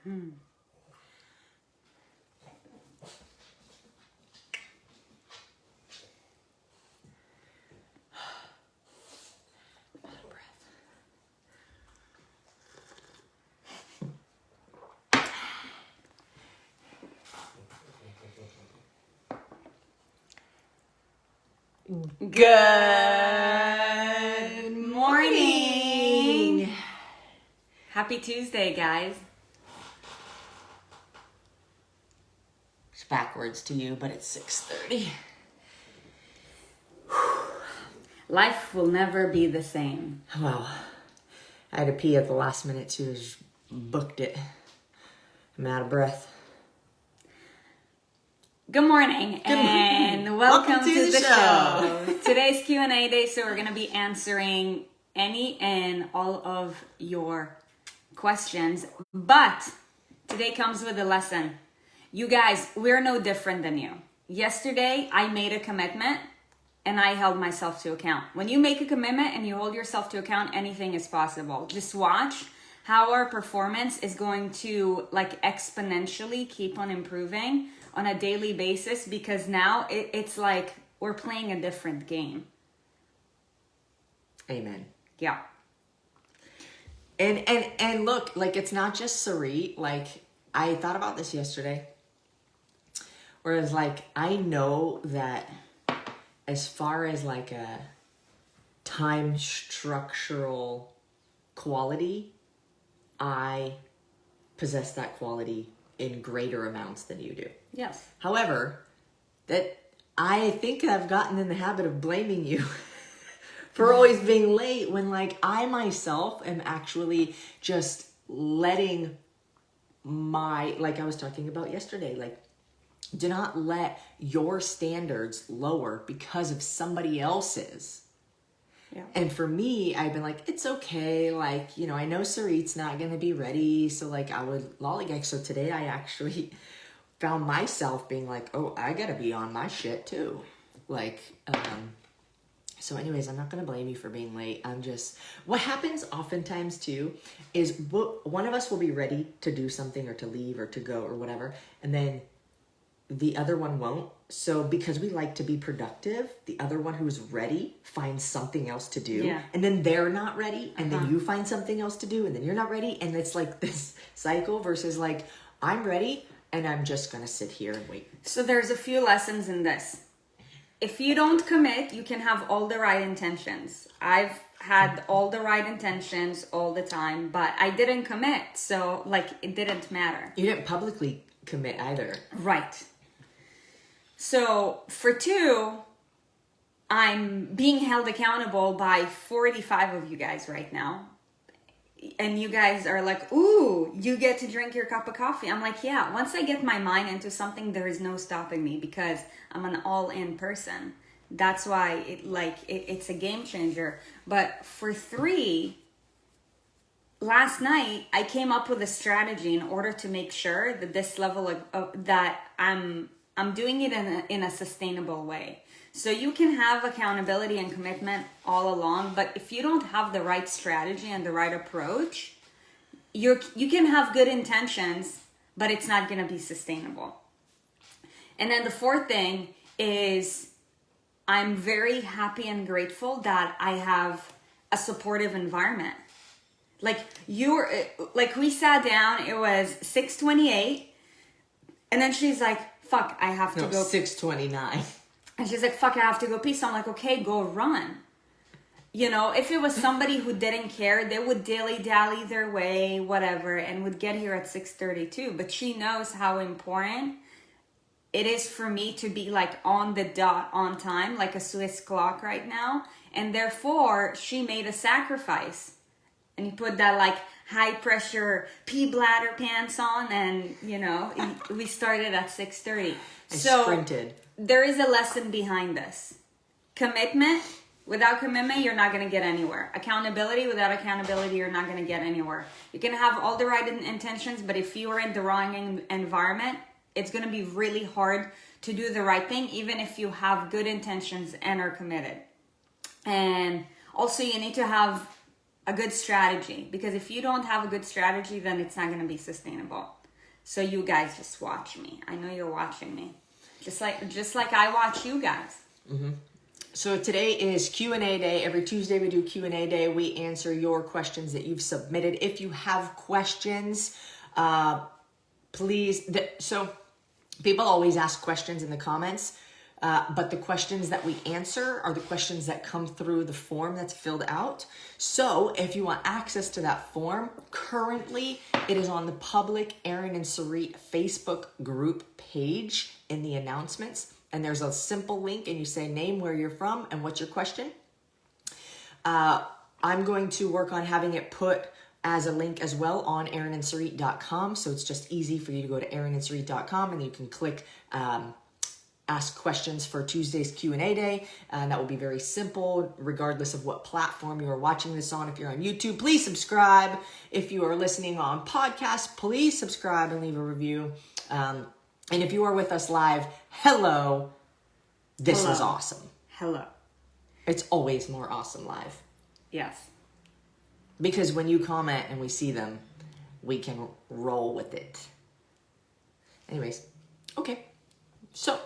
Good morning. Happy Tuesday, guys. It's backwards to you, but it's 6:30. Life will never be the same. Well, I had to pee at the last minute too. Just booked it. I'm out of breath. Good morning and welcome to the show. Today's Q&A day, so we're going to be answering any and all of your questions. But today comes with a lesson. You guys, we're no different than you. Yesterday, I made a commitment and I held myself to account. When you make a commitment and you hold yourself to account, anything is possible. Just watch how our performance is going to exponentially keep on improving on a daily basis, because now it's like we're playing a different game. Amen. Yeah. And look, it's not just Sarit. I thought about this yesterday. Whereas I know that as far as a time structural quality, I possess that quality in greater amounts than you do. Yes. However, that I think I've gotten in the habit of blaming you for always being late when I myself am actually just letting my, I was talking about yesterday, do not let your standards lower because of somebody else's. Yeah. And for me, I've been it's okay. I know Sarit's not going to be ready. So I would lollygag. So today I actually found myself being oh, I got to be on my shit too. So anyways, I'm not going to blame you for being late. I'm just, what happens oftentimes too is one of us will be ready to do something or to leave or to go or whatever. And then the other one won't. So because we like to be productive, the other one who's ready finds something else to do. Yeah. And then they're not ready. And then you find something else to do. And then you're not ready. And it's this cycle versus I'm ready and I'm just going to sit here and wait. So there's a few lessons in this. If you don't commit, you can have all the right intentions. I've had all the right intentions all the time, but I didn't commit. So it didn't matter. You didn't publicly commit either. Right. So for 2, I'm being held accountable by 45 of you guys right now. And you guys are ooh, you get to drink your cup of coffee. I'm yeah, once I get my mind into something, there is no stopping me because I'm an all-in person. That's why it's a game changer. But for 3, last night, I came up with a strategy in order to make sure that this level that I'm doing it in a sustainable way. So you can have accountability and commitment all along, but if you don't have the right strategy and the right approach, you can have good intentions, but it's not going to be sustainable. And then the 4th thing is I'm very happy and grateful that I have a supportive environment. We sat down, it was 6:28, and then she's fuck, I have to go. 6:29. And she's fuck, I have to go pee. So I'm okay, go run. If it was somebody who didn't care, they would dilly-dally their way, whatever, and would get here at 6:32. But she knows how important it is for me to be on the dot on time, like a Swiss clock right now. And therefore, she made a sacrifice. And you put that high pressure pee bladder pants on, and we started at 6:30. So sprinted. There is a lesson behind this. Commitment. Without commitment, you're not going to get anywhere. Accountability. Without accountability, you're not going to get anywhere. You can have all the right intentions, but if you are in the wrong environment, it's going to be really hard to do the right thing, even if you have good intentions and are committed. And also, you need to have a good strategy, because if you don't have a good strategy, then it's not going to be sustainable. So you guys just watch me. I know you're watching me. Just like I watch you guys. Mm-hmm. So today is Q&A day. Every Tuesday we do Q&A day. We answer your questions that you've submitted. If you have questions, please. So people always ask questions in the comments, but the questions that we answer are the questions that come through the form that's filled out. So if you want access to that form, currently it is on the public Erin and Sarit Facebook group page in the announcements. And there's a simple link, and you say name, where you're from, and what's your question. I'm going to work on having it put as a link as well on erinandsarit.com. So it's just easy for you to go to erinandsarit.com, and you can click ask questions for Tuesday's Q&A day. And that will be very simple, regardless of what platform you are watching this on. If you're on YouTube, please subscribe. If you are listening on podcast, please subscribe and leave a review. And if you are with us live, hello. This is awesome. Hello. It's always more awesome live. Yes. Because when you comment and we see them, we can roll with it. Anyways, okay. So,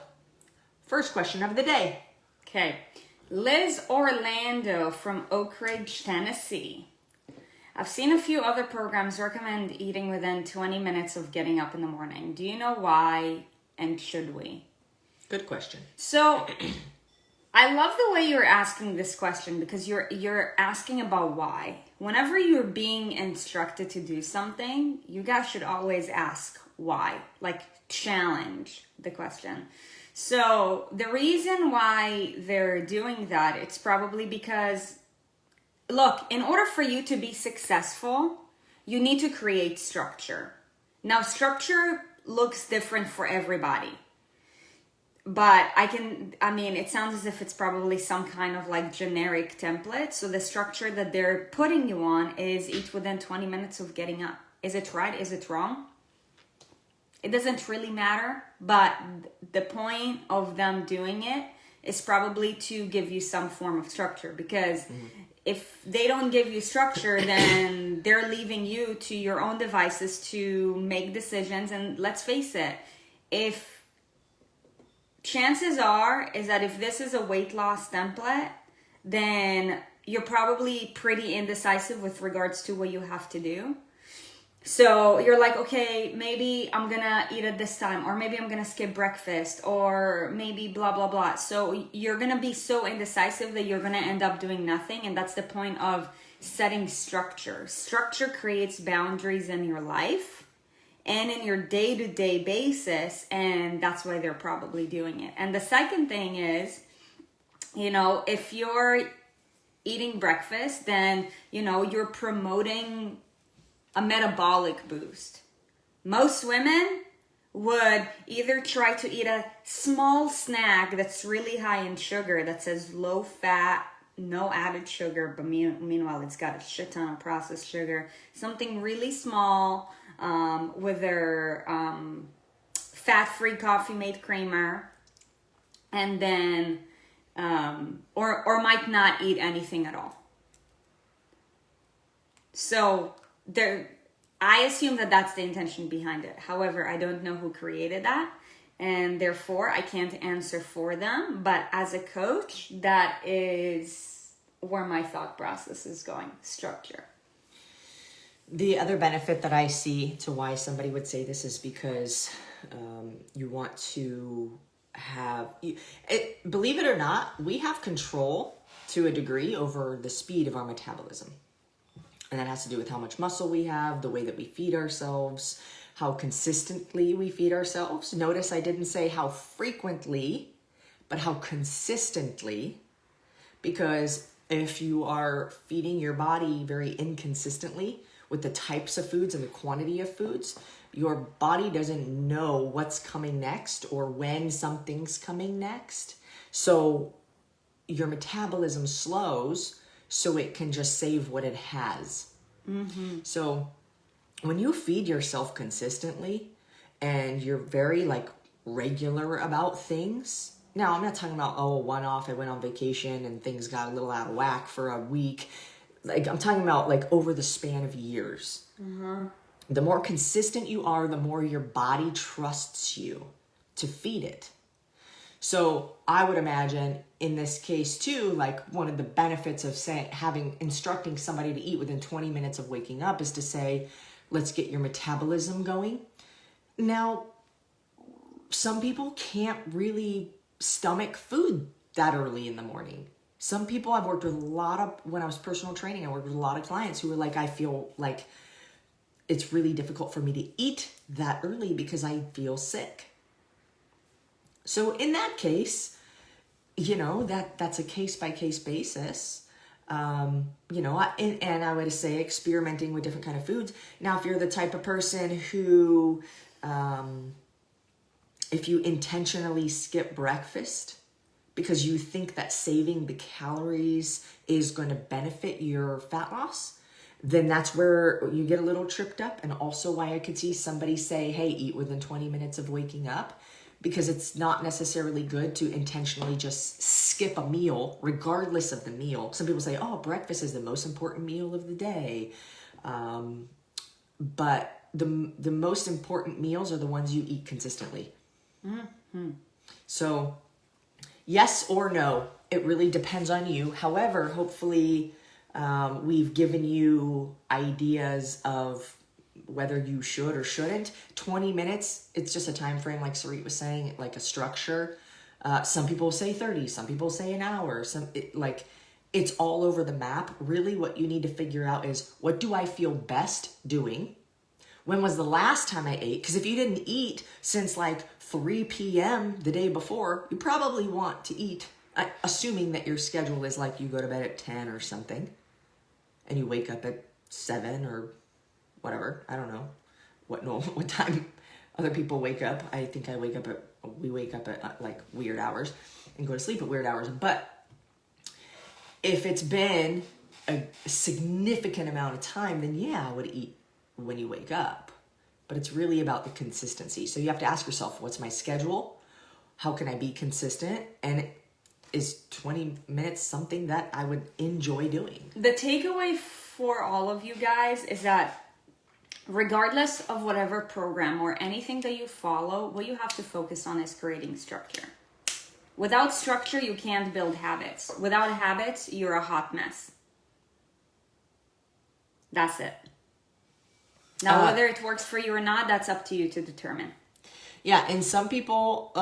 first question of the day. Okay. Liz Orlando from Oak Ridge, Tennessee. I've seen a few other programs recommend eating within 20 minutes of getting up in the morning. Do you know why, and should we? Good question. So, I love the way you're asking this question, because you're asking about why. Whenever you're being instructed to do something, you guys should always ask why. Like, challenge the question. So, the reason why they're doing that, it's probably because, look, in order for you to be successful, you need to create structure. Now, structure looks different for everybody. But it sounds as if it's probably some kind of like generic template. So the structure that they're putting you on is eat within 20 minutes of getting up. Is it right? Is it wrong? It doesn't really matter. But the point of them doing it is probably to give you some form of structure. Because if they don't give you structure, then they're leaving you to your own devices to make decisions. And let's face it, chances are is that if this is a weight loss template, then you're probably pretty indecisive with regards to what you have to do. So you're like, okay, maybe I'm gonna eat at this time, or maybe I'm gonna skip breakfast, or maybe blah, blah, blah. So you're gonna be so indecisive that you're gonna end up doing nothing. And that's the point of setting structure. Structure creates boundaries in your life and in your day-to-day basis, and that's why they're probably doing it. And the second thing is, if you're eating breakfast, then, you're promoting a metabolic boost. Most women would either try to eat a small snack that's really high in sugar, that says low fat, no added sugar, but meanwhile it's got a shit ton of processed sugar. Something really small, with their fat-free Coffee Mate creamer, and then or might not eat anything at all. So I assume that that's the intention behind it. However, I don't know who created that, and therefore I can't answer for them. But as a coach, that is where my thought process is going. Structure. The other benefit that I see to why somebody would say this is because you want to believe it or not, we have control to a degree over the speed of our metabolism. And that has to do with how much muscle we have, the way that we feed ourselves, how consistently we feed ourselves. Notice I didn't say how frequently, but how consistently, because if you are feeding your body very inconsistently with the types of foods and the quantity of foods, your body doesn't know what's coming next or when something's coming next. So your metabolism slows so it can just save what it has. Mm-hmm. So when you feed yourself consistently and you're very regular about things, now I'm not talking about, one-off, I went on vacation and things got a little out of whack for a week. like I'm talking about like over the span of years. The more consistent you are, the more your body trusts you to feed it. So I would imagine in this case too, like one of the benefits of instructing somebody to eat within 20 minutes of waking up is to say, let's get your metabolism going. Now, some people can't really stomach food that early in the morning. Some people, I've worked with when I was personal training, I worked with a lot of clients who were like, I feel like it's really difficult for me to eat that early because I feel sick. So in that case, that's a case-by-case basis. And I would say experimenting with different kind of foods. Now, if you're the type of person who, if you intentionally skip breakfast because you think that saving the calories is going to benefit your fat loss, then that's where you get a little tripped up. And also why I could see somebody say, hey, eat within 20 minutes of waking up, because it's not necessarily good to intentionally just skip a meal, regardless of the meal. Some people say, oh, breakfast is the most important meal of the day. But the most important meals are the ones you eat consistently. Mm-hmm. So yes or no, it really depends on you. However, hopefully we've given you ideas of whether you should or shouldn't. 20 minutes, it's just a time frame, like Sarit was saying, like a structure. Some people say 30, some people say an hour. It's all over the map. Really what you need to figure out is, what do I feel best doing? When was the last time I ate? Because if you didn't eat since like 3 p.m. the day before, you probably want to eat, assuming that your schedule is like you go to bed at 10 or something and you wake up at 7 or whatever. I don't know what time other people wake up. I think we wake up at like weird hours and go to sleep at weird hours. But if it's been a significant amount of time, then yeah, I would eat when you wake up. But it's really about the consistency. So you have to ask yourself, what's my schedule? How can I be consistent? And is 20 minutes something that I would enjoy doing? The takeaway for all of you guys is that regardless of whatever program or anything that you follow, what you have to focus on is creating structure. Without structure, you can't build habits. Without habits, you're a hot mess. That's it. Now, whether it works for you or not, that's up to you to determine. Yeah, and some people,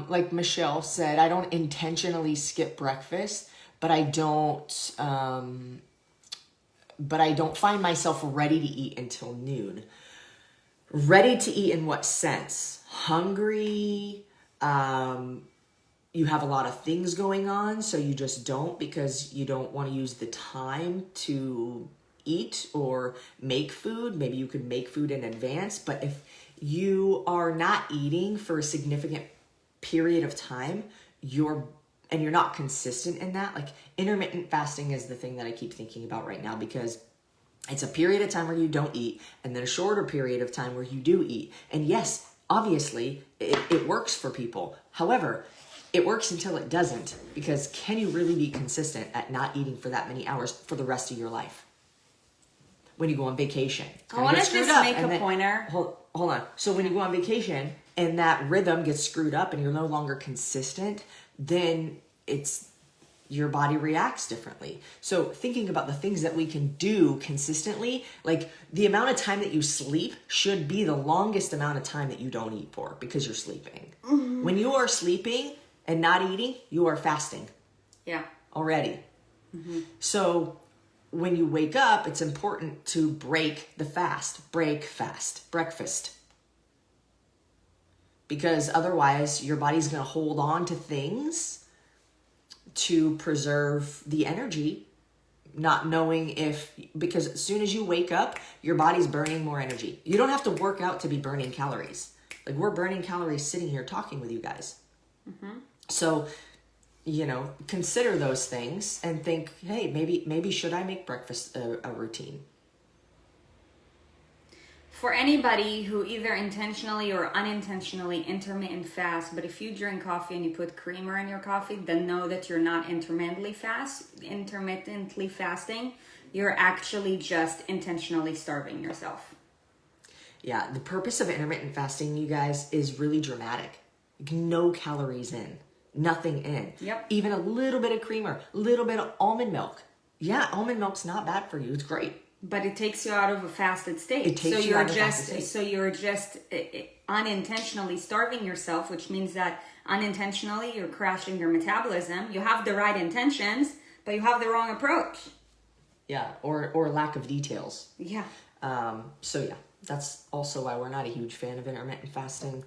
like Michelle said, I don't intentionally skip breakfast, but I don't find myself ready to eat until noon. Ready to eat in what sense? Hungry, you have a lot of things going on, so you just don't, because you don't want to use the time to eat or make food. Maybe you could make food in advance, but if you are not eating for a significant period of time, you're not consistent in that. Like intermittent fasting is the thing that I keep thinking about right now, because it's a period of time where you don't eat and then a shorter period of time where you do eat. And yes, obviously it works for people. However, it works until it doesn't, because can you really be consistent at not eating for that many hours for the rest of your life? When you go on vacation. I want to just make a pointer. Hold on. So when you go on vacation and that rhythm gets screwed up and you're no longer consistent, then your body reacts differently. So thinking about the things that we can do consistently, like the amount of time that you sleep should be the longest amount of time that you don't eat for, because you're sleeping. Mm-hmm. When you are sleeping and not eating, you are fasting. Yeah. Already. Mm-hmm. So when you wake up, it's important to break the fast. Break fast. Breakfast. Because otherwise, your body's going to hold on to things to preserve the energy, not knowing because as soon as you wake up, your body's burning more energy. You don't have to work out to be burning calories. Like, we're burning calories sitting here talking with you guys. Mm-hmm. So, consider those things and think, hey, maybe should I make breakfast a routine? For anybody who either intentionally or unintentionally intermittent fast, but if you drink coffee and you put creamer in your coffee, then know that you're not intermittently fasting. you're actually just intentionally starving yourself. Yeah, the purpose of intermittent fasting, you guys, is really dramatic. No calories in, nothing in. Yep. Even a little bit of creamer, a little bit of almond milk. Yeah, almond milk's not bad for you. It's great. But it takes you out of a fasted state. It takes you out of a fasted state. So you're just unintentionally starving yourself, which means that unintentionally you're crashing your metabolism. You have the right intentions, but you have the wrong approach. Yeah, or lack of details. Yeah. So yeah, that's also why we're not a huge fan of intermittent fasting.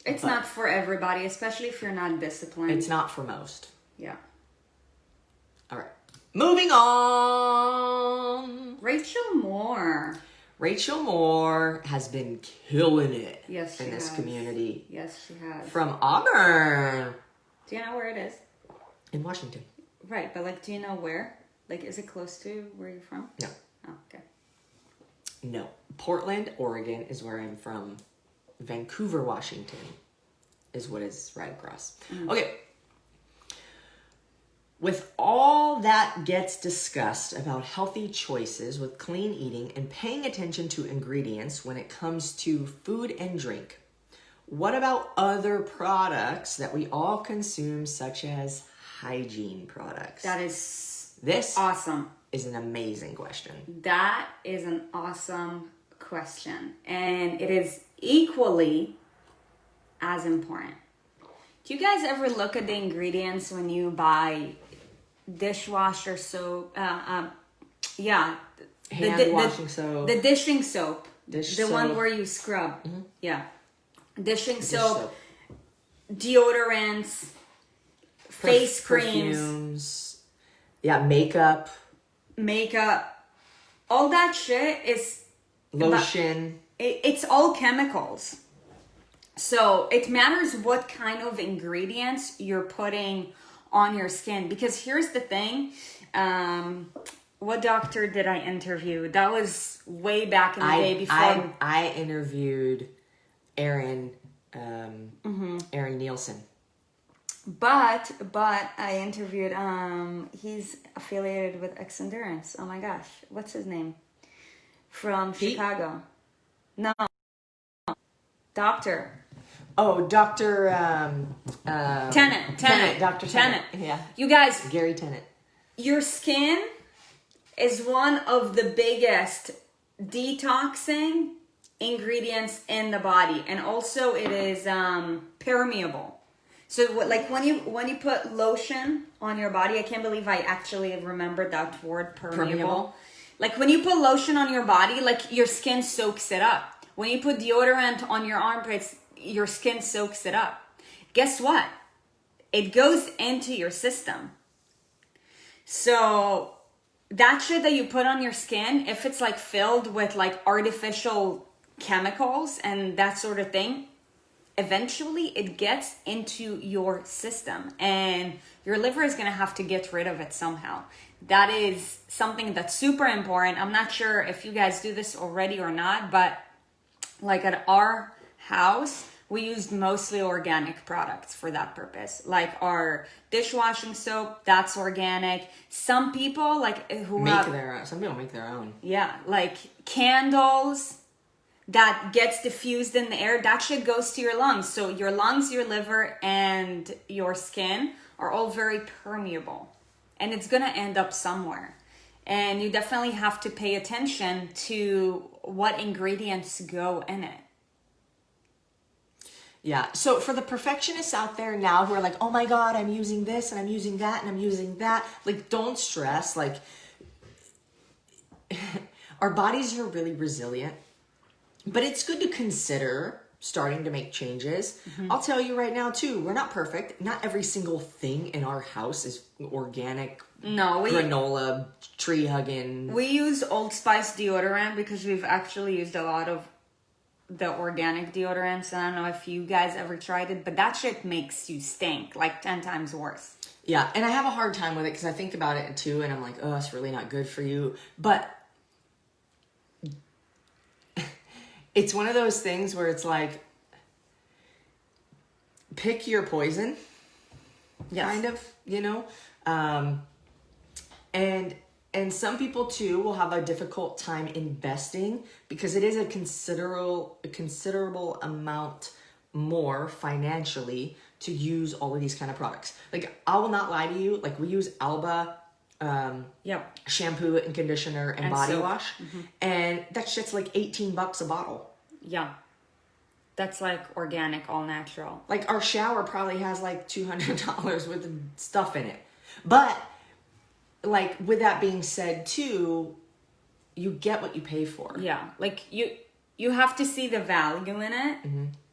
It's not for everybody, especially if you're not disciplined. It's not for most. Yeah. All right. Moving on. Rachel Moore. Rachel Moore has been killing it in this community. Yes, she has. From Auburn. Do you know where it is? In Washington. Right, but like, do you know where? Like, is it close to where you're from? No. Oh, okay. No. Portland, Oregon is where I'm from. Vancouver, Washington is what is right across. Okay. With all that gets discussed about healthy choices with clean eating and paying attention to ingredients when it comes to food and drink, what about other products that we all consume, such as hygiene products? This awesome. Is an amazing question. That is an awesome question. And it is equally as important. Do you guys ever look at the ingredients when you buy dishwasher soap? Hand washing soap. The dishing soap. The soap. One where you scrub. Mm-hmm. Yeah. Dishing soap. Deodorants. Face creams. Perfumes. Yeah, makeup. All that shit is... Lotion. It's all chemicals. So it matters what kind of ingredients you're putting on your skin. Because here's the thing. What doctor did I interview? That was way back in the day before. I interviewed Erin Nielsen. But I interviewed, he's affiliated with X Endurance. Oh my gosh. What's his name? From Chicago. No. Doctor. Oh, Dr. Tennant. Dr. Tennant. Yeah. You guys. Gary Tennant. Your skin is one of the biggest detoxing ingredients in the body. And also it is permeable. So like when you put lotion on your body, I can't believe I actually remembered that word, permeable. Like when you put lotion on your body, like your skin soaks it up. When you put deodorant on your armpits, your skin soaks it up. Guess what? It goes into your system. So that shit that you put on your skin, if it's like filled with like artificial chemicals and that sort of thing, eventually it gets into your system and your liver is going to have to get rid of it somehow. That is something that's super important. I'm not sure if you guys do this already or not, but like at our house, we used mostly organic products for that purpose. Like our dishwashing soap, that's organic. Some people like some people make their own. Yeah, like candles that gets diffused in the air, that shit goes to your lungs. So your lungs, your liver, and your skin are all very permeable. And it's going to end up somewhere. And you definitely have to pay attention to what ingredients go in it. Yeah. So for the perfectionists out there now who are like, oh my God, I'm using this and I'm using that and I'm using that. Like, don't stress. Like, our bodies are really resilient. But it's good to consider starting to make changes. Mm-hmm. I'll tell you right now too, we're not perfect. Not every single thing in our house is organic. No, granola, tree hugging. We use Old Spice deodorant because we've actually used a lot of the organic deodorants. And I don't know if you guys ever tried it, but that shit makes you stink like 10 times worse. Yeah, and I have a hard time with it because I think about it too, and I'm like, oh, it's really not good for you. But it's one of those things where it's like, pick your poison, yes. kind of, you know? And And some people too will have a difficult time investing because it is a considerable amount more financially to use all of these kind of products. Like, I will not lie to you, like we use Alba shampoo and conditioner and body wash, and that shit's like $18 a bottle. Yeah. That's like organic, all natural. Like our shower probably has like $200 worth of stuff in it. But like, with that being said too, you get what you pay for. Yeah. Like you have to see the value in it.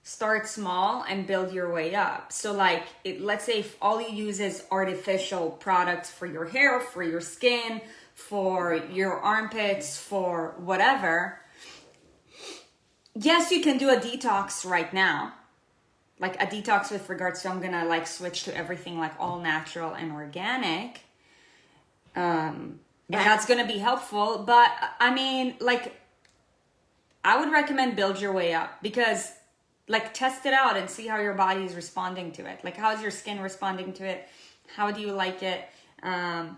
Start small and build your way up. So like, let's say if all you use is artificial products for your hair, for your skin, for your armpits, for whatever. Yes, you can do a detox right now. Like a detox with regards to, I'm going to like switch to everything like all natural and organic. And that's going to be helpful. But I mean, like, I would recommend build your way up, because like, test it out and see how your body is responding to it. Like, how's your skin responding to it? How do you like it? Yeah.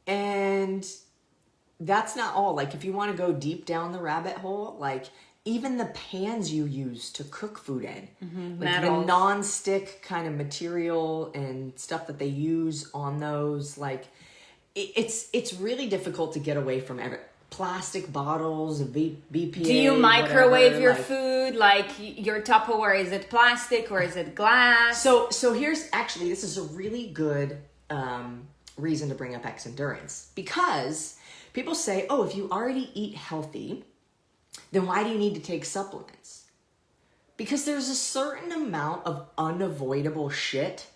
And that's not all. Like, if you want to go deep down the rabbit hole, like even the pans you use to cook food in, like the non-stick kind of material and stuff that they use on those, like it's really difficult to get away from plastic bottles, BPA. Do you microwave your like, food? Like your Tupperware, is it plastic or is it glass? So here's actually, this is a really good reason to bring up X Endurance, because people say, oh, if you already eat healthy, then why do you need to take supplements? Because there's a certain amount of unavoidable shit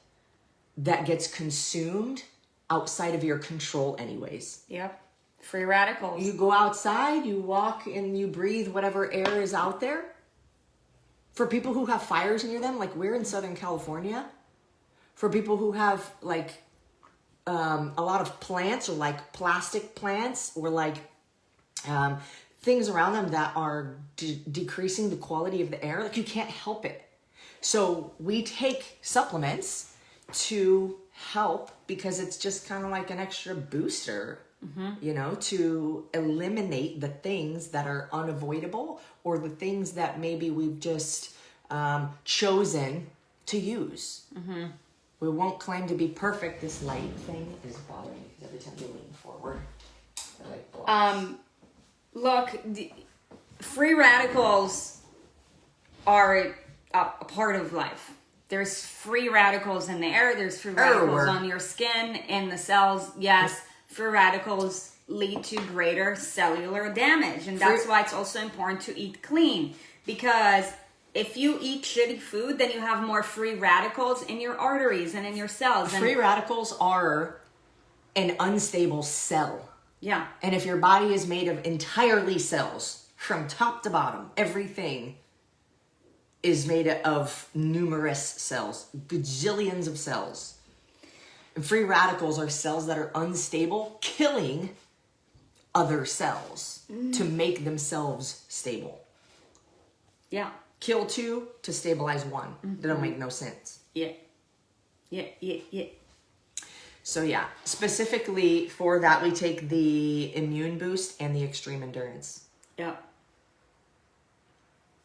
that gets consumed outside of your control anyways. Yep. Free radicals. You go outside, you walk, and you breathe whatever air is out there. For people who have fires near them, like we're in Southern California, for people who have like a lot of plants or like plastic plants or like things around them that are decreasing the quality of the air, like you can't help it. So we take supplements to help, because it's just kind of like an extra booster, you know, to eliminate the things that are unavoidable or the things that maybe we've just chosen to use. We won't claim to be perfect. This light thing is bothering me because every time you lean forward, it like blocks. Look, free radicals are a part of life. There's free radicals in the air. There's free radicals on your skin, in the cells. Yes, free radicals lead to greater cellular damage. And that's why it's also important to eat clean. Because if you eat shitty food, then you have more free radicals in your arteries and in your cells. Free radicals are an unstable cell. Yeah. And if your body is made of entirely cells, from top to bottom, everything is made of numerous cells, gajillions of cells. And free radicals are cells that are unstable, killing other cells to make themselves stable. Yeah. Kill two to stabilize one. That don't make no sense. Yeah. So yeah, specifically for that, we take the immune boost and the extreme endurance. Yeah.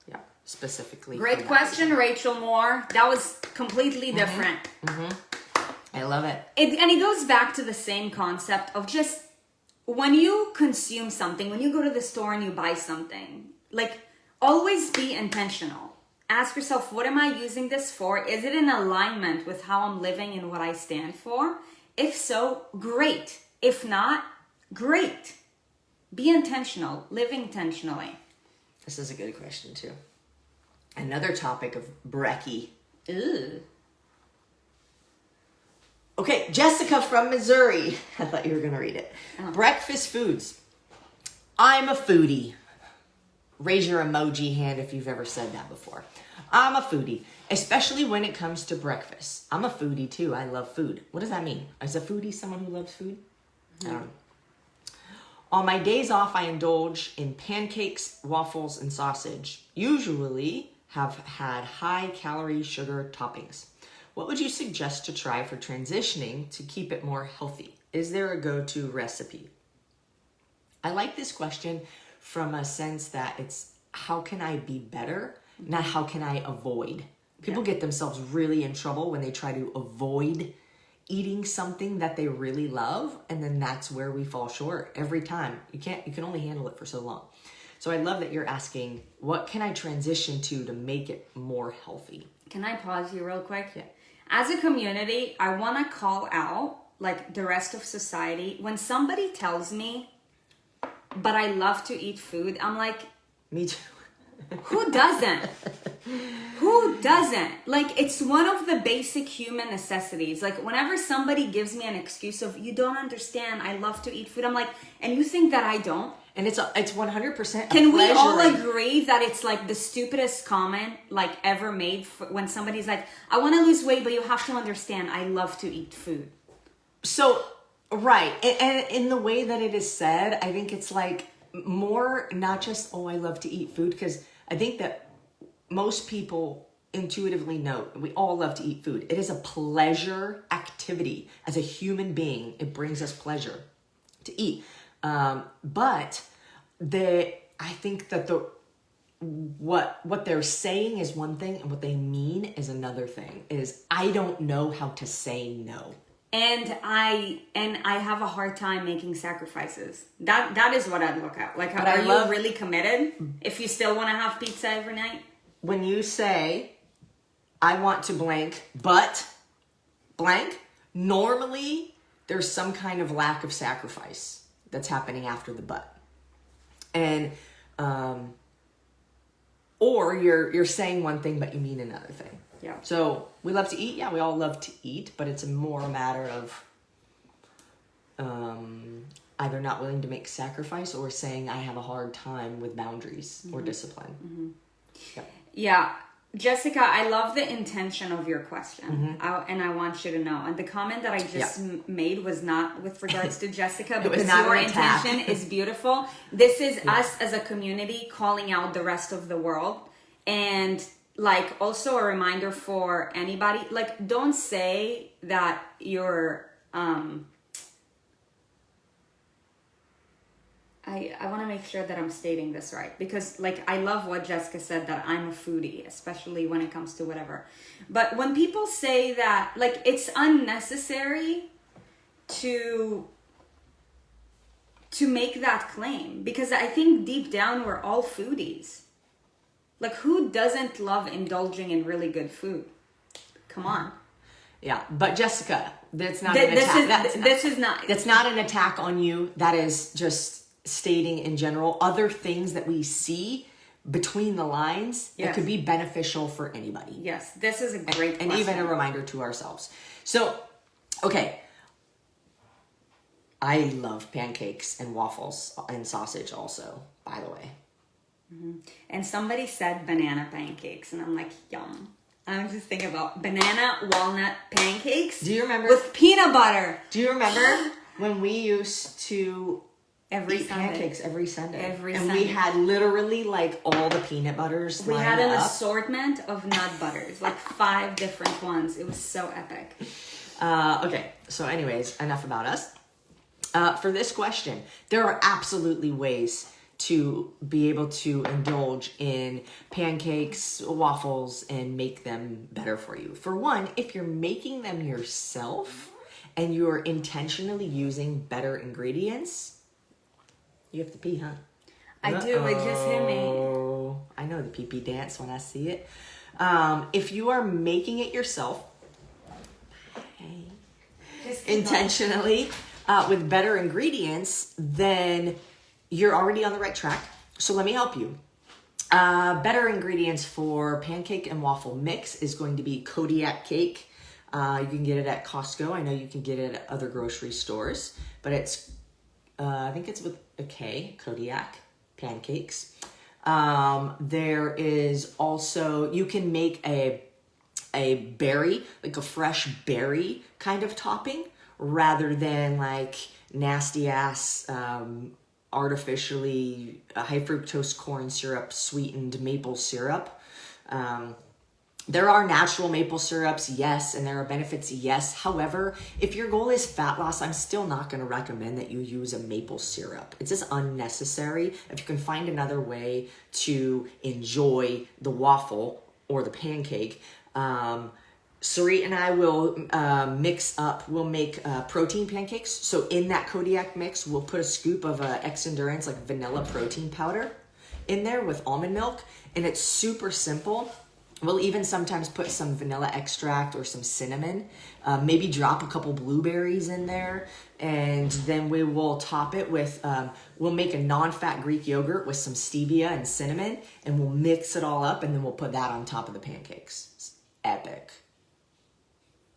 Yeah, specifically. Great question, Rachel Moore. That was completely different. I love it. And it goes back to the same concept of just when you consume something, when you go to the store and you buy something, like always be intentional. Ask yourself, what am I using this for? Is it in alignment with how I'm living and what I stand for? If so, great. If not, great. Be intentional. Live intentionally. This is a good question too. Another topic of brekkie. Ooh. Okay, Jessica from Missouri. I thought you were going to read it. Oh. Breakfast foods. I'm a foodie. Raise your emoji hand if you've ever said that before. I'm a foodie, especially when it comes to breakfast. I'm a foodie too. I love food. What does that mean? Is a foodie someone who loves food? I don't know. On my days off, I indulge in pancakes, waffles, and sausage. Usually have had high calorie sugar toppings. what would you suggest to try for transitioning to keep it more healthy? Is there a go-to recipe? I like this question from a sense that it's how can I be better, not how can I avoid. People get themselves really in trouble when they try to avoid eating something that they really love, and then that's where we fall short every time. You can only handle it for so long. So I love that you're asking, what can I transition to make it more healthy? Can I pause you real quick? Yeah. As a community, I want to call out, like the rest of society, when somebody tells me, but I love to eat food, I'm like, Me too. who doesn't? Who doesn't? Like, it's one of the basic human necessities. Like, whenever somebody gives me an excuse of, you don't understand, I love to eat food, I'm like, and you think that I don't? And it's 100% Can we all agree that it's like the stupidest comment like ever made when somebody's like, I want to lose weight, but you have to understand, I love to eat food. So, right. And in the way that it is said, I think it's like more not just, oh, I love to eat food, because I think that most people intuitively know we all love to eat food. It is a pleasure activity. As a human being, it brings us pleasure to eat. But I think that what they're saying is one thing, and what they mean is another thing. Is I don't know how to say no. And I have a hard time making sacrifices. That is what I'd look at. Like, are you really committed if you still want to have pizza every night? When you say, I want to blank, but blank, normally there's some kind of lack of sacrifice that's happening after the but. And, or you're saying one thing, but you mean another thing. Yeah. So we love to eat. Yeah, we all love to eat, but it's more a matter of either not willing to make sacrifice or saying I have a hard time with boundaries or discipline. Mm-hmm. Yeah. Yeah. Jessica, I love the intention of your question. And I want you to know. And the comment that I just made was not with regards to Jessica, because your intention is beautiful. This is us as a community calling out the rest of the world. And like, also a reminder for anybody, like, don't say that you're, I want to make sure that I'm stating this right, because like, I love what Jessica said, that I'm a foodie, especially when it comes to whatever. But when people say that, like, it's unnecessary to make that claim, because I think deep down we're all foodies. Like, who doesn't love indulging in really good food? Come on. Yeah, but Jessica, that's not an attack. That's not an attack on you. That is just stating in general other things that we see between the lines that could be beneficial for anybody. Yes, this is a great question. And even a reminder to ourselves. So, okay. I love pancakes and waffles and sausage also, by the way. Mm-hmm. And somebody said banana pancakes, and I'm like, yum. I'm just thinking about banana walnut pancakes. Do you remember? With peanut butter. Do you remember when we used to eat pancakes every Sunday? And we had literally like all the peanut butters. We had an assortment of nut butters, like 5 different ones. It was so epic. Okay, so anyways, enough about us. For this question, there are absolutely ways to be able to indulge in pancakes, waffles, and make them better for you. For one, if you're making them yourself and you're intentionally using better ingredients, you have to pee, huh? I do, it just hit me. I know the pee-pee dance when I see it. If you are making it yourself, intentionally, with better ingredients, then you're already on the right track. So let me help you. Better ingredients for pancake and waffle mix is going to be Kodiak cake. You can get it at Costco. I know you can get it at other grocery stores, but it's, I think it's with a K, Kodiak pancakes. There is also, you can make a berry, like a fresh berry kind of topping, rather than like nasty ass, artificially high fructose corn syrup, sweetened maple syrup. There are natural maple syrups, yes, and there are benefits, yes. However, if your goal is fat loss, I'm still not going to recommend that you use a maple syrup. It's just unnecessary. If you can find another way to enjoy the waffle or the pancake, Sarit and I will we'll make protein pancakes. So in that Kodiak mix, we'll put a scoop of X Endurance, like vanilla protein powder in there with almond milk. And it's super simple. We'll even sometimes put some vanilla extract or some cinnamon, maybe drop a couple blueberries in there. And then we will top it with, we'll make a non-fat Greek yogurt with some stevia and cinnamon, and we'll mix it all up, and then we'll put that on top of the pancakes. It's epic.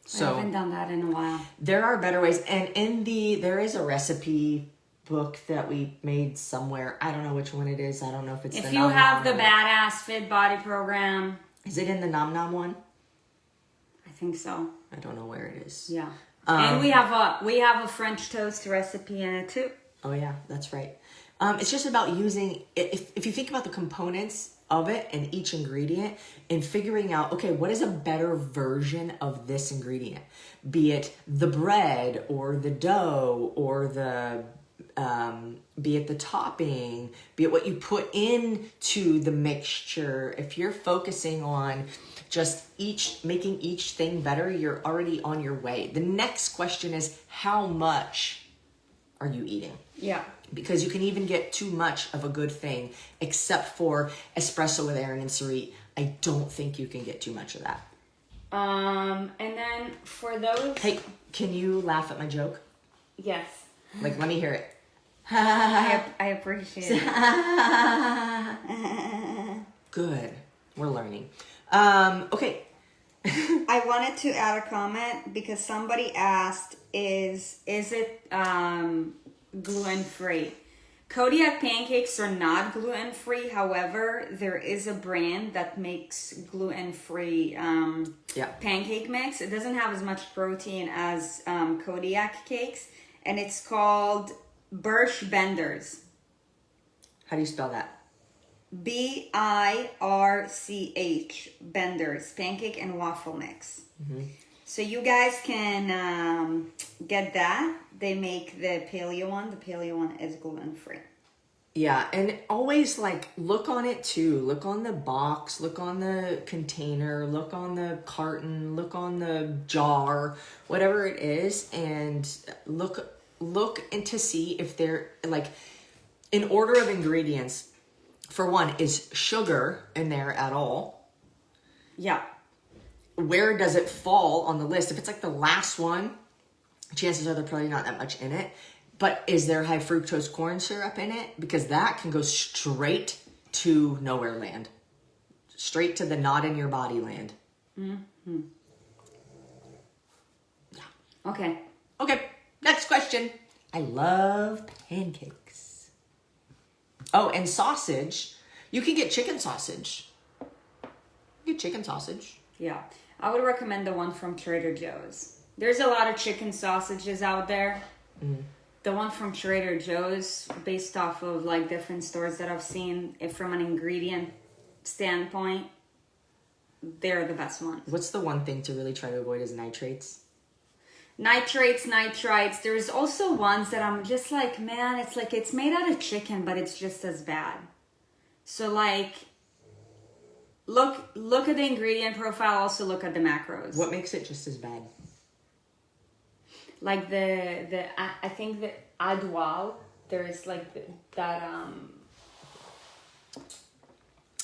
So, I haven't done that in a while. There are better ways. And there is a recipe book that we made somewhere. I don't know which one it is. I don't know if it's if the you have the Badass Fit Body Program. Is it in the Nom Nom one? I think so. I don't know where it is. Yeah. And we have a French toast recipe in it too. Oh yeah, that's right. It's just about using, if you think about the components of it and each ingredient and figuring out, okay, what is a better version of this ingredient? Be it the bread or the dough or be it the topping, be it what you put into the mixture. If you're focusing on just making each thing better, you're already on your way. The next question is, how much are you eating? Yeah. Because you can even get too much of a good thing, except for espresso with Erin and Sarit. I don't think you can get too much of that. And then for those... Hey, can you laugh at my joke? Yes. Like, let me hear it. I appreciate it. Good. We're learning. Okay. I wanted to add a comment because somebody asked, is it gluten-free? Kodiak pancakes are not gluten-free. However, there is a brand that makes gluten-free pancake mix. It doesn't have as much protein as Kodiak cakes, and it's called Birch Benders. How do you spell that? BIRCH Benders, pancake and waffle mix. Mm-hmm. So you guys can get that. They make the paleo one. The paleo one is gluten-free. Yeah, and always look on it too. Look on the box, look on the container, look on the carton, look on the jar, whatever it is, and look and to see if they're in order of ingredients. For one, is sugar in there at all? Yeah. Where does it fall on the list? If it's the last one, chances are there's probably not that much in it. But is there high fructose corn syrup in it? Because that can go straight to nowhere land. Straight to the not in your body land. Mm-hmm. Yeah. Okay. Next question. I love pancakes. Oh, and sausage. You can get chicken sausage. Yeah. I would recommend the one from Trader Joe's. There's a lot of chicken sausages out there. Mm. The one from Trader Joe's, based off of different stores that I've seen, from an ingredient standpoint, they're the best ones. What's the one thing to really try to avoid is nitrates? Nitrites. There's also ones that I'm just man, it's made out of chicken, but it's just as bad. So look at the ingredient profile, also look at the macros. What makes it just as bad? I think the Adwal, there's that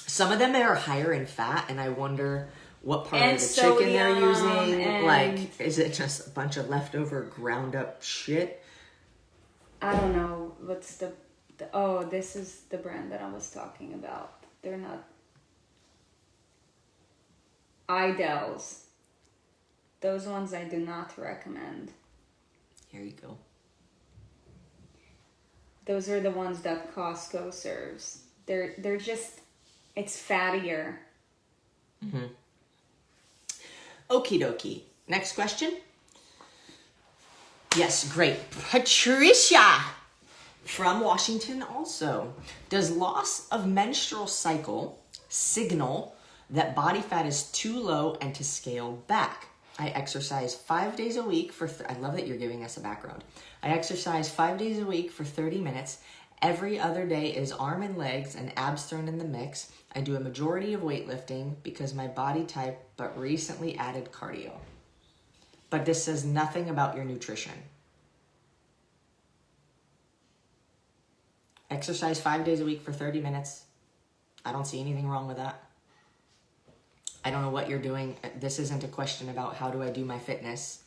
some of them are higher in fat, and I wonder what part of the chicken they're using. Is it just a bunch of leftover ground up shit? I don't know. What's this is the brand that I was talking about. They're not Idell's. Those ones I do not recommend. Here you go. Those are the ones that Costco serves. They're just, it's fattier. Mm-hmm. Okie dokie. Next question. Yes, great. Patricia from Washington also. Does loss of menstrual cycle signal that body fat is too low and to scale back. I exercise 5 days a week for, I love that you're giving us a background. I exercise 5 days a week for 30 minutes. Every other day is arm and legs and abs thrown in the mix. I do a majority of weightlifting because my body type, but recently added cardio. But this says nothing about your nutrition. Exercise 5 days a week for 30 minutes. I don't see anything wrong with that. I don't know what you're doing. This isn't a question about how do I do my fitness.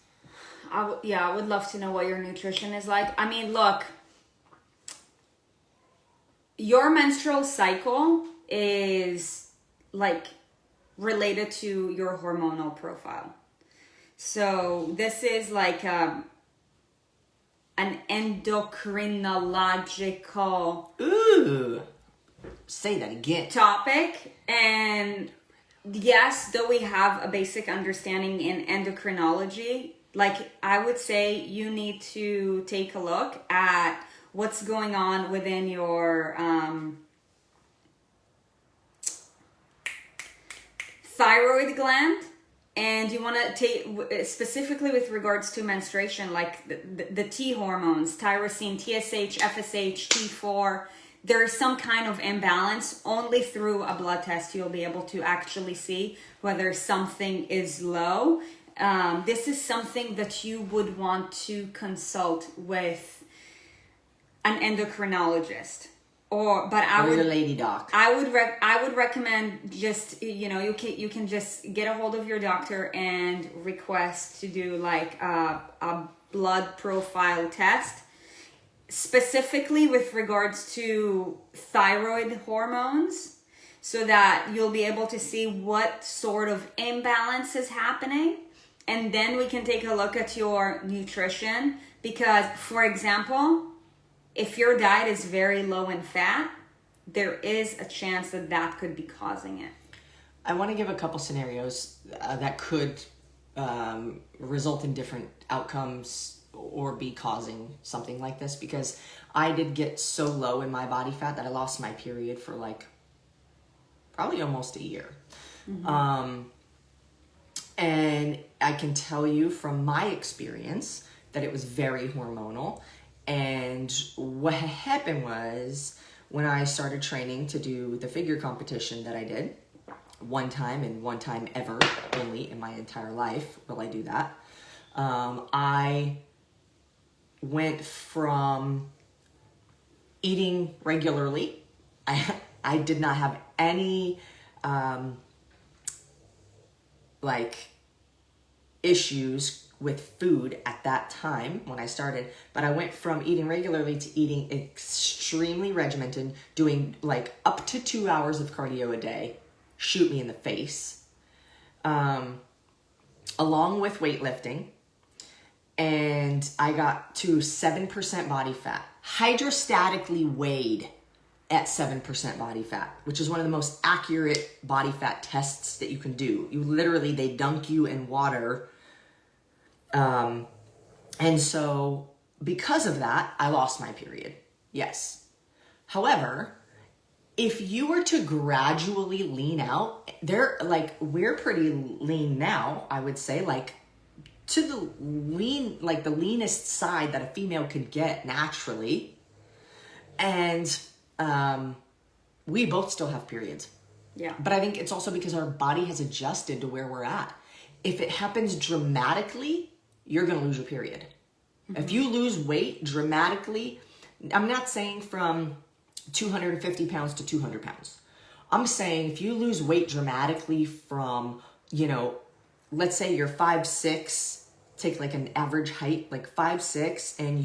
I would love to know what your nutrition is like. I mean, look, your menstrual cycle is like related to your hormonal profile. So this is like an endocrinological Say that again. topic. And yes, though we have a basic understanding in endocrinology, like I would say you need to take a look at what's going on within your thyroid gland, and you want to take specifically with regards to menstruation, like the T hormones, tyrosine, TSH, FSH, T4. There's some kind of imbalance. Only through a blood test you'll be able to actually see whether something is low. This is something that you would want to consult with an endocrinologist, or the lady doc. I would recommend just, you can just get a hold of your doctor and request to do like a blood profile test, specifically with regards to thyroid hormones, so that you'll be able to see what sort of imbalance is happening. And then we can take a look at your nutrition, because, for example, if your diet is very low in fat, there is a chance that that could be causing it. I want to give a couple scenarios that could result in different outcomes or be causing something like this, because I did get so low in my body fat that I lost my period for like probably almost a year. Mm-hmm. And I can tell you from my experience that it was very hormonal. And what happened was, when I started training to do the figure competition that I did, one time and one time ever only in my entire life will I do that, I went from eating regularly. I did not have any issues with food at that time when I started, but I went from eating regularly to eating extremely regimented, doing like up to 2 hours of cardio a day, shoot me in the face, along with weightlifting. And I got to 7% body fat, hydrostatically weighed at 7% body fat, which is one of the most accurate body fat tests that you can do. They dunk you in water. And so because of that, I lost my period. Yes. However, if you were to gradually lean out, we're pretty lean now, I would say, like to the leanest side that a female could get naturally. And, we both still have periods. Yeah. But I think it's also because our body has adjusted to where we're at. If it happens dramatically, you're going to lose your period. Mm-hmm. If you lose weight dramatically, I'm not saying from 250 pounds to 200 pounds. I'm saying if you lose weight dramatically from, let's say you're 5'6", take like an average height, like 5'6", and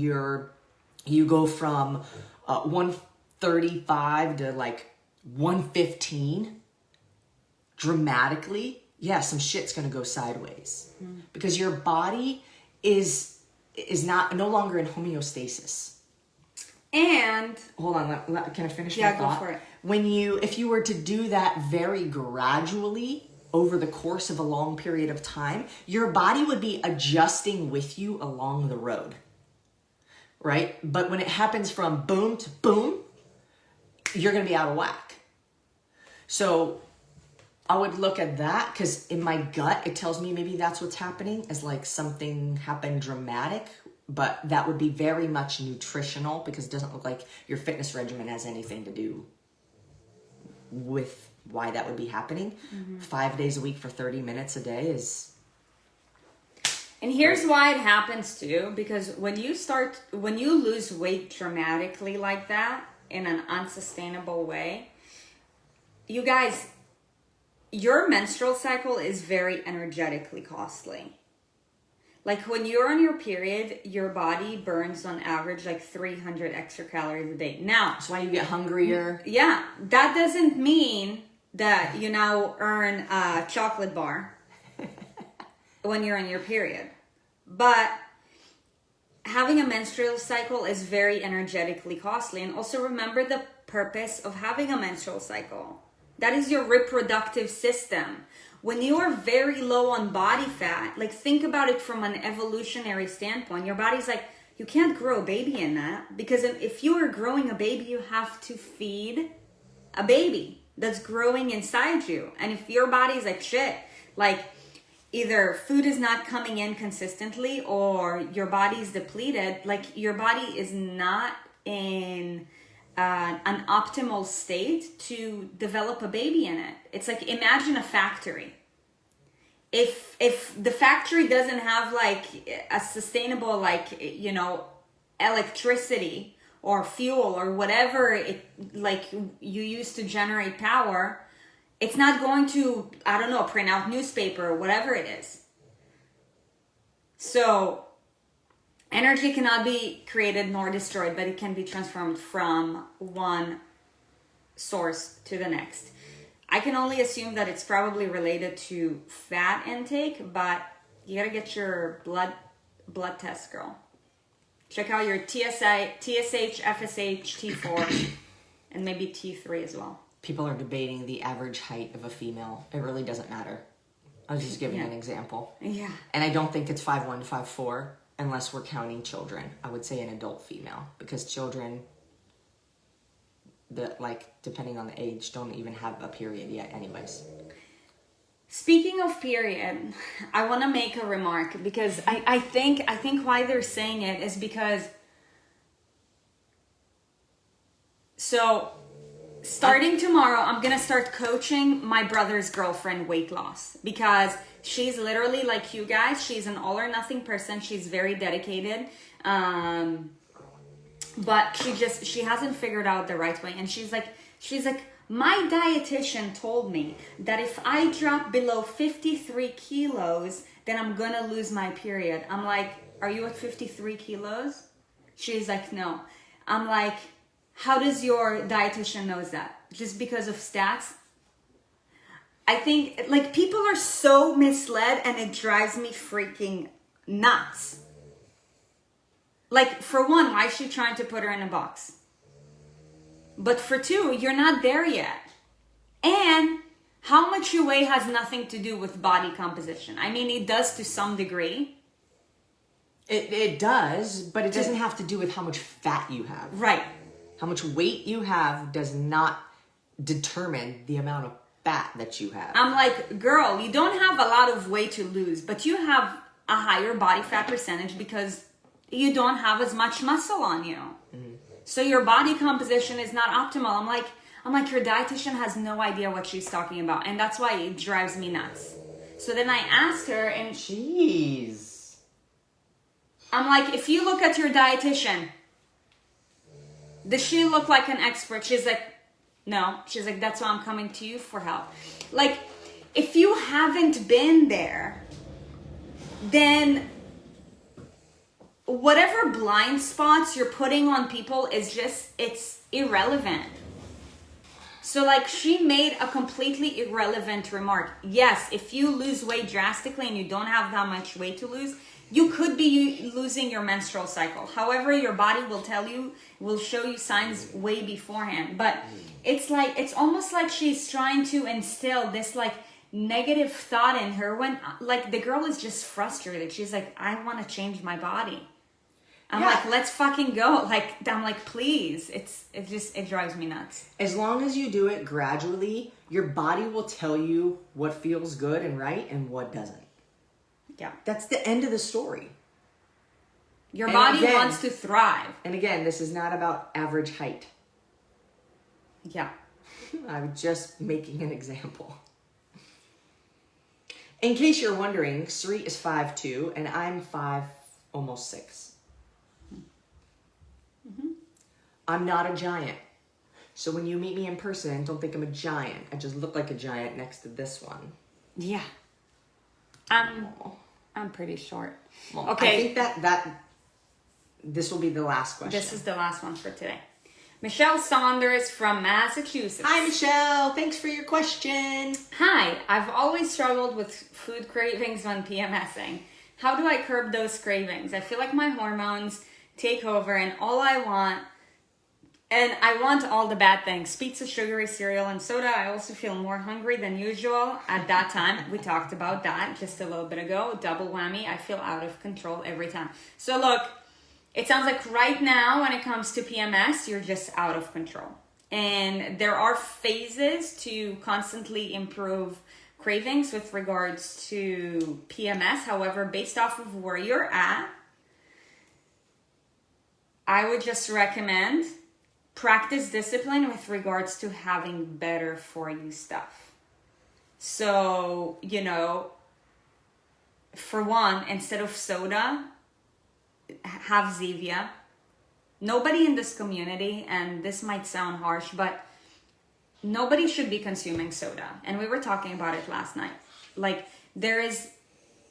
you go from 135 to like 115 dramatically, yeah, some shit's gonna go sideways. Mm. Because your body is no longer in homeostasis. And hold on, can I finish my thought? Yeah, go for it. If you were to do that very gradually over the course of a long period of time, your body would be adjusting with you along the road, right? But when it happens from boom to boom, you're gonna be out of whack. So I would look at that because in my gut, it tells me maybe that's what's happening, as like something happened dramatic, but that would be very much nutritional because it doesn't look like your fitness regimen has anything to do with why that would be happening. 5 days a week for 30 minutes a day is... And here's why it happens too, because when you lose weight dramatically like that in an unsustainable way, you guys, your menstrual cycle is very energetically costly. Like when you're on your period, your body burns on average like 300 extra calories a day. Now, That's why you get hungrier. yeah, that doesn't mean that you now earn a chocolate bar when you're on your period. But having a menstrual cycle is very energetically costly. And also remember the purpose of having a menstrual cycle. That is your reproductive system. When you are very low on body fat, like think about it from an evolutionary standpoint. Your body's like, you can't grow a baby in that, because if you are growing a baby, you have to feed a baby that's growing inside you. And if your body's like, shit, like either food is not coming in consistently or your body's depleted, like your body is not in an optimal state to develop a baby in it. It's like, imagine a factory. If the factory doesn't have like a sustainable, like, you know, electricity or fuel or whatever it like you use to generate power, it's not going to, I don't know, print out newspaper or whatever it is. So energy cannot be created nor destroyed, but it can be transformed from one source to the next. I can only assume that it's probably related to fat intake, but you gotta get your blood test, girl. Check out your TSH, FSH, T4, and maybe T3 as well. People are debating the average height of a female. It really doesn't matter. I was just giving an example. Yeah. And I don't think it's 5'1", 5'4", unless we're counting children. I would say an adult female, because children, that like depending on the age, don't even have a period yet anyways. Speaking of period, I want to make a remark, because I think why they're saying it is because, so starting tomorrow, I'm going to start coaching my brother's girlfriend weight loss, because she's literally like you guys. She's an all or nothing person. She's very dedicated. But she hasn't figured out the right way. And she's like, my dietitian told me that if I drop below 53 kilos, then I'm going to lose my period. I'm like, are you at 53 kilos? She's like, no. I'm like, how does your dietitian knows that? Just because of stats? I think like people are so misled, and it drives me freaking nuts. Like, for one, why is she trying to put her in a box? But for two, you're not there yet. And how much you weigh has nothing to do with body composition. I mean, it does to some degree. It does, but it doesn't have to do with how much fat you have. Right. How much weight you have does not determine the amount of fat that you have. I'm like, girl, you don't have a lot of weight to lose, but you have a higher body fat percentage because you don't have as much muscle on you. Mm-hmm. So your body composition is not optimal. I'm like, your dietitian has no idea what she's talking about. And that's why it drives me nuts. So then I asked her, and jeez. I'm like, if you look at your dietitian, does she look like an expert? She's like, no. She's like, that's why I'm coming to you for help. Like, if you haven't been there, then whatever blind spots you're putting on people is just, it's irrelevant. So like, she made a completely irrelevant remark. Yes, if you lose weight drastically and you don't have that much weight to lose, you could be losing your menstrual cycle. However, your body will show you signs way beforehand. But it's like, it's almost like she's trying to instill this like negative thought in her when like the girl is just frustrated. She's like, I want to change my body. I'm like, let's fucking go. Like, I'm like, please. It drives me nuts. As long as you do it gradually, your body will tell you what feels good and right and what doesn't. Yeah. That's the end of the story. Your body wants to thrive. And again, this is not about average height. Yeah. I'm just making an example. In case you're wondering, Sarit is 5'2", and I'm 5, almost 6. Mm-hmm. I'm not a giant. So when you meet me in person, don't think I'm a giant. I just look like a giant next to this one. Yeah. I'm pretty short. Well, okay. I think that this will be the last question. This is the last one for today. Michelle Saunders from Massachusetts. Hi, Michelle. Thanks for your question. Hi. I've always struggled with food cravings when PMSing. How do I curb those cravings? I feel like my hormones take over and I want all the bad things. Pizza, sugary cereal, and soda. I also feel more hungry than usual at that time. We talked about that just a little bit ago. Double whammy. I feel out of control every time. So look, it sounds like right now when it comes to PMS, you're just out of control. And there are phases to constantly improve cravings with regards to PMS. However, based off of where you're at, I would just recommend practice discipline with regards to having better for you stuff. So, for one, instead of soda, have Zevia. Nobody in this community, and this might sound harsh, but nobody should be consuming soda. And we were talking about it last night. Like, there is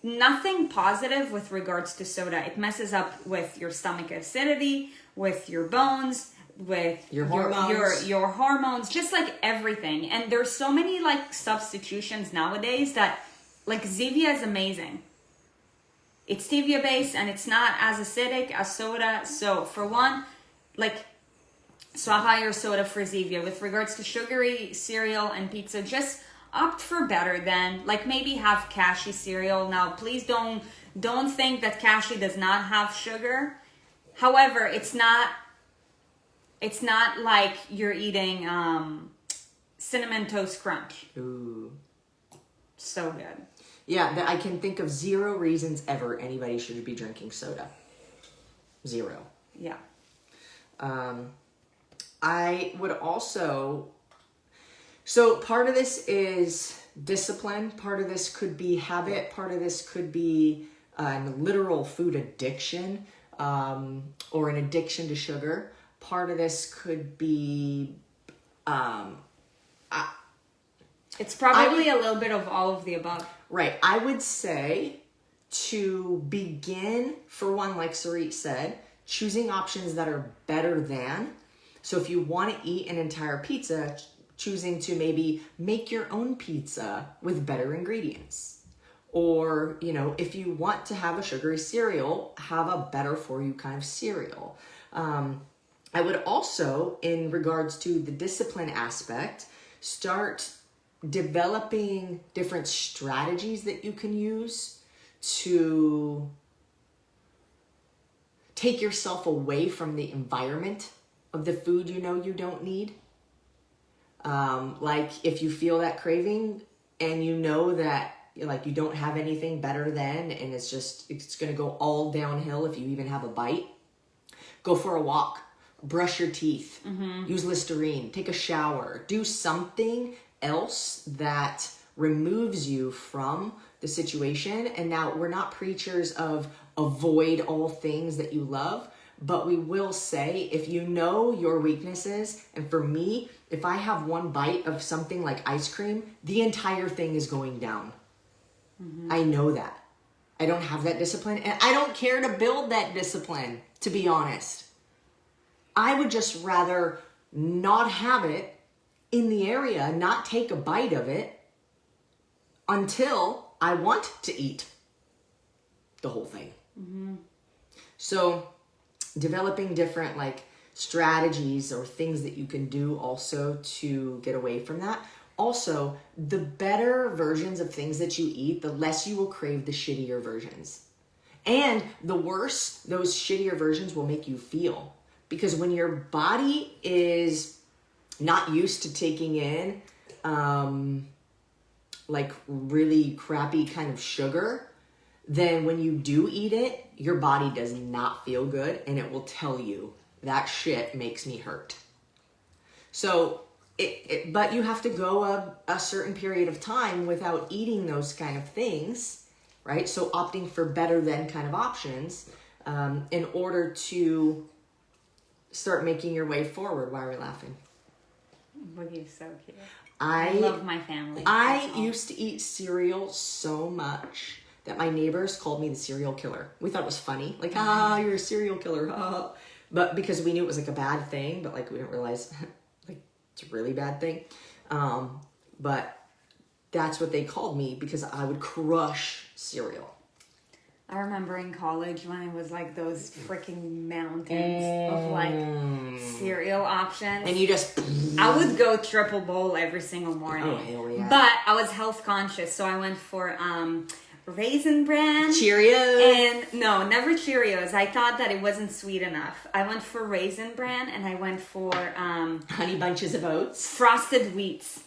nothing positive with regards to soda. It messes up with your stomach acidity, with your bones, with your hormones, your hormones, just like everything. And there's so many like substitutions nowadays that like Zevia is amazing. It's stevia based and it's not as acidic as soda. So for one, like swap out your soda for Zevia. With regards to sugary cereal and pizza, just opt for better than like maybe have cashew cereal. Now please don't think that cashew does not have sugar. However, it's not like you're eating cinnamon toast crunch. Ooh. So good. Yeah, I can think of 0 reasons ever anybody should be drinking soda. 0. Yeah. I would also... So part of this is discipline. Part of this could be habit. Part of this could be a literal food addiction or an addiction to sugar. Part of this could be... it's probably a little bit of all of the above. Right. I would say to begin, for one, like Sarit said, choosing options that are better than. So if you want to eat an entire pizza, choosing to maybe make your own pizza with better ingredients. Or, if you want to have a sugary cereal, have a better for you kind of cereal. I would also, in regards to the discipline aspect, start developing different strategies that you can use to take yourself away from the environment of the food you don't need. Like if you feel that craving and you know that like you don't have anything better than, and it's going to go all downhill if you even have a bite, go for a walk, brush your teeth, use Listerine, take a shower, do something else that removes you from the situation. And now we're not preachers of avoid all things that you love, but we will say if you know your weaknesses, and for me, if I have one bite of something like ice cream, the entire thing is going down. I know that. I don't have that discipline, and I don't care to build that discipline, to be honest. I would just rather not have it in the area, not take a bite of it until I want to eat the whole thing. So developing different like strategies or things that you can do also to get away from that. Also, the better versions of things that you eat, the less you will crave the shittier versions. And the worse, those shittier versions will make you feel. Because when your body is not used to taking in like really crappy kind of sugar, then when you do eat it, your body does not feel good, and it will tell you that shit makes me hurt. So, but you have to go a certain period of time without eating those kind of things, right? So opting for better than kind of options in order to start making your way forward. Why are we laughing? Boogie's so cute. I love my family. I used to eat cereal so much that my neighbors called me the cereal killer. We thought it was funny. Like, you're a cereal killer. But because we knew it was like a bad thing, but like we didn't realize like it's a really bad thing. But that's what they called me because I would crush cereal. I remember in college when it was like those freaking mountains of like cereal options. And you just... I would go triple bowl every single morning. Oh, hell yeah. But I was health conscious, so I went for Raisin Bran. Cheerios? And no, never Cheerios. I thought that it wasn't sweet enough. I went for Raisin Bran and I went for... Honey Bunches of Oats? Frosted Wheats.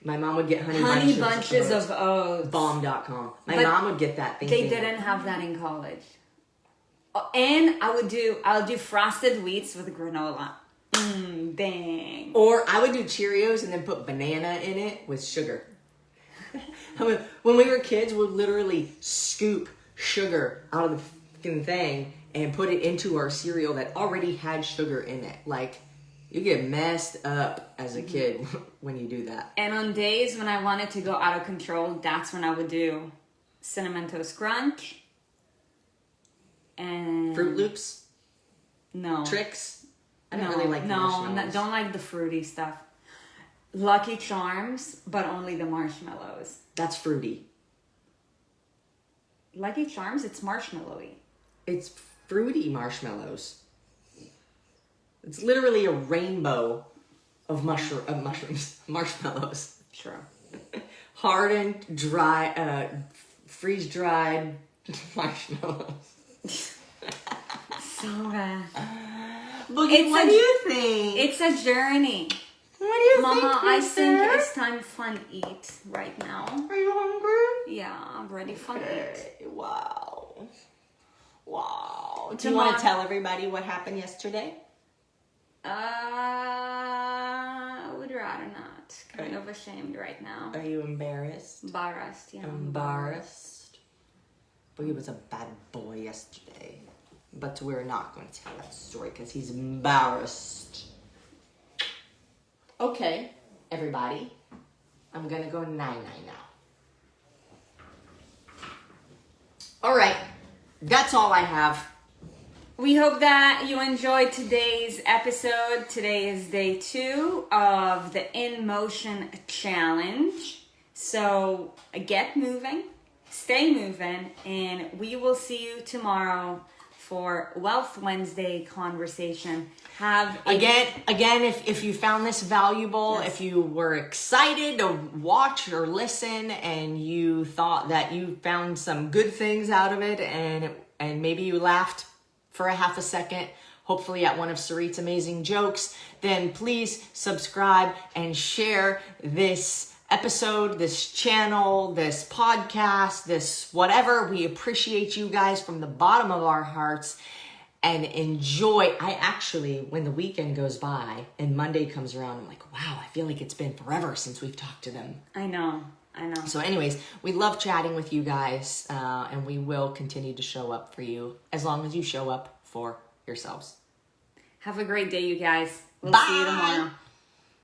My mom would get honey bunches of oats. Bomb.com. My mom would get that thing. They didn't have that in college. And I'll do frosted wheats with granola. Dang. Or I would do Cheerios and then put banana in it with sugar. When we were kids, we'd literally scoop sugar out of the fucking thing and put it into our cereal that already had sugar in it. Like, you get messed up as a kid when you do that. And on days when I wanted to go out of control, that's when I would do Cinnamon Toast Crunch. And... Fruit Loops? No. Tricks? I don't really like marshmallows. No, don't like the fruity stuff. Lucky Charms, but only the marshmallows. That's fruity. Lucky Charms, it's marshmallowy. It's fruity marshmallows. It's literally a rainbow of mushrooms, marshmallows. Sure. Hardened, dry, freeze-dried marshmallows. So bad. Boogie, what do you think? It's a journey. What do you Mama, think, I think it's time to fun eat right now. Are you hungry? Yeah, I'm ready for eat. Wow. Do you want to tell everybody what happened yesterday? I would rather not. Kind of ashamed right now. Are you embarrassed? Embarrassed, yeah. Embarrassed. Boogie was a bad boy yesterday. But we're not going to tell that story because he's embarrassed. Okay, everybody. I'm going to go 9-9 now. All right. That's all I have. We hope that you enjoyed today's episode. Today is day 2 of the In Motion Challenge. So get moving, stay moving, and we will see you tomorrow for Wealth Wednesday conversation. Again, if you found this valuable, yes. If you were excited to watch or listen and you thought that you found some good things out of it and maybe you laughed for a half a second, hopefully at one of Sarit's amazing jokes, then please subscribe and share this episode, this channel, this podcast, this whatever. We appreciate you guys from the bottom of our hearts and enjoy. I actually, when the weekend goes by and Monday comes around, I'm like, wow, I feel like it's been forever since we've talked to them. I know. So anyways, we love chatting with you guys, and we will continue to show up for you as long as you show up for yourselves. Have a great day, you guys. We'll Bye. see you tomorrow.